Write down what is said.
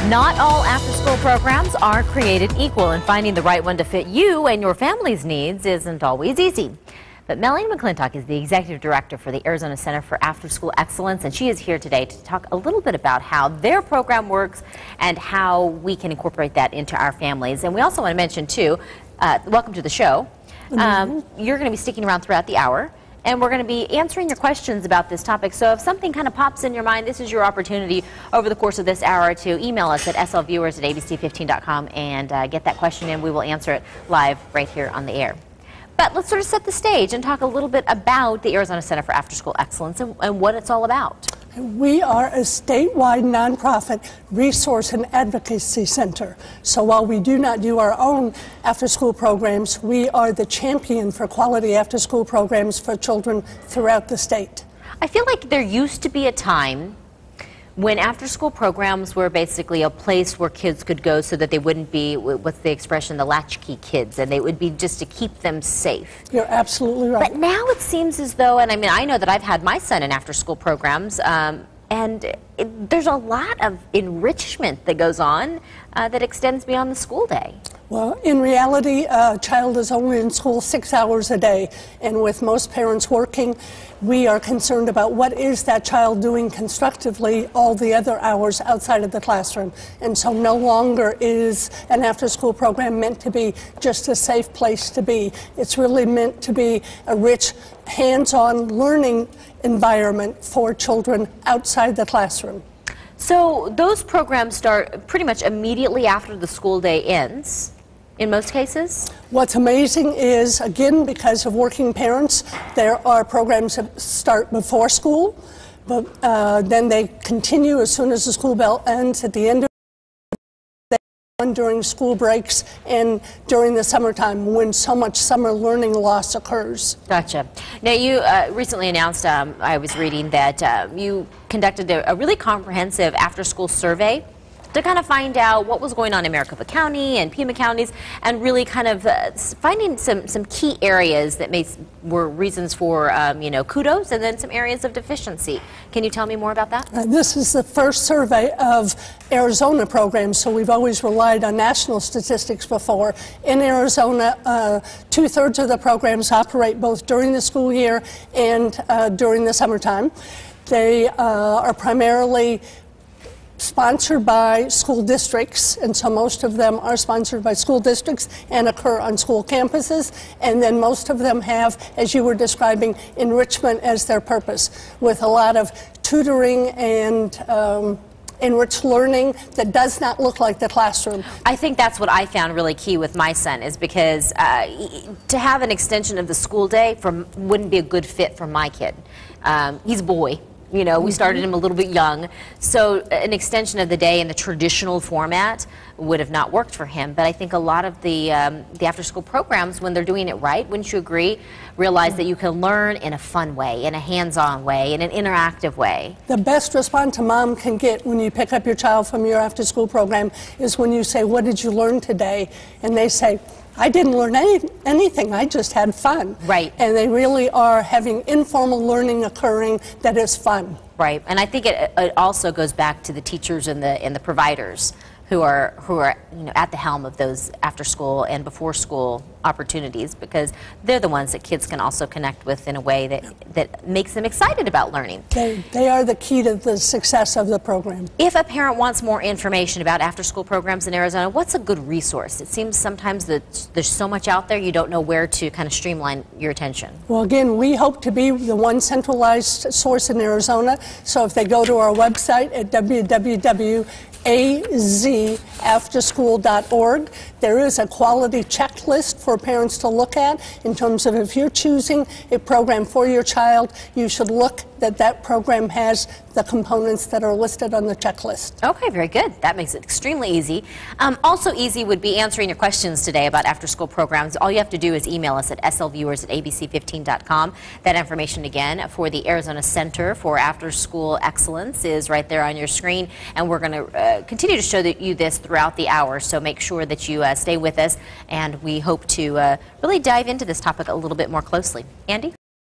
Not all after-school programs are created equal, and finding the right one to fit you and your family's needs isn't always easy. But Melanie McClintock is the Executive Director for the Arizona Center for After-School Excellence, and she is here today to talk a little bit about how their program works and how we can incorporate that into our families. And we also want to mention, too, welcome to the show. You're going to be sticking around throughout the hour, and we're going to be answering your questions about this topic. So if something kind of pops in your mind, this is your opportunity over the course of this hour to email us at slviewers@abc15.com and get that question in. We will answer it live right here on the air. But let's sort of set the stage and talk a little bit about the Arizona Center for After-School Excellence and what it's all about. We are a statewide nonprofit resource and advocacy center. So while we do not do our own after-school programs, we are the champion for quality after-school programs for children throughout the state. I feel like there used to be a time when after-school programs were basically a place where kids could go so that they wouldn't be, what's the expression, the latchkey kids, and they would be just to keep them safe. You're absolutely right. But now it seems as though, and I mean, I know that I've had my son in after-school programs, and there's a lot of enrichment that goes on that extends beyond the school day. Well, in reality, a child is only in school 6 hours a day, and with most parents working, we are concerned about what is that child doing constructively all the other hours outside of the classroom. And so no longer is an after-school program meant to be just a safe place to be. It's really meant to be a rich, hands-on learning environment for children outside the classroom. So those programs start pretty much immediately after the school day ends, in most cases? What's amazing is, again, because of working parents, there are programs that start before school, but then they continue as soon as the school bell ends at the end of the day, during school breaks and during the summertime when so much summer learning loss occurs. Gotcha. Now, you recently announced, I was reading, that you conducted a really comprehensive after-school survey to kind of find out what was going on in Maricopa County and Pima counties, and really kind of finding some key areas that were reasons for kudos, and then some areas of deficiency. Can you tell me more about that? This is the first survey of Arizona programs, so we've always relied on national statistics before. In Arizona, 2/3 of the programs operate both during the school year and during the summertime. They are primarily sponsored by school districts, and so most of them are sponsored by school districts and occur on school campuses, and then most of them have, as you were describing, enrichment as their purpose, with a lot of tutoring and enriched learning that does not look like the classroom. I think that's what I found really key with my son, is because to have an extension of the school day wouldn't be a good fit for my kid. He's a boy. You know, we started him a little bit young, so an extension of the day in the traditional format would have not worked for him. But I think a lot of the after-school programs, when they're doing it right, wouldn't you agree, realize that you can learn in a fun way, in a hands-on way, in an interactive way. The best response a mom can get when you pick up your child from your after-school program is when you say, "What did you learn today?" And they say, "I didn't learn anything, I just had fun." Right. And they really are having informal learning occurring that is fun. Right, and I think it also goes back to the teachers and the providers who are at the helm of those after school and before school opportunities, because they're the ones that kids can also connect with in a way that makes them excited about learning. They are the key to the success of the program. If a parent wants more information about after-school programs in Arizona, what's a good resource? It seems sometimes that there's so much out there, you don't know where to kind of streamline your attention. Well, again, we hope to be the one centralized source in Arizona, so if they go to our website at www.azafterschool.org, there is a quality checklist for parents to look at in terms of if you're choosing a program for your child, you should look that program has the components that are listed on the checklist. Okay, very good. That makes it extremely easy. Also easy would be answering your questions today about after-school programs. All you have to do is email us at slviewers@abc15.com. That information again for the Arizona Center for After-School Excellence is right there on your screen, and we're going to continue to show you this throughout the hour, so make sure that you stay with us, and we hope to really dive into this topic a little bit more closely. Andy?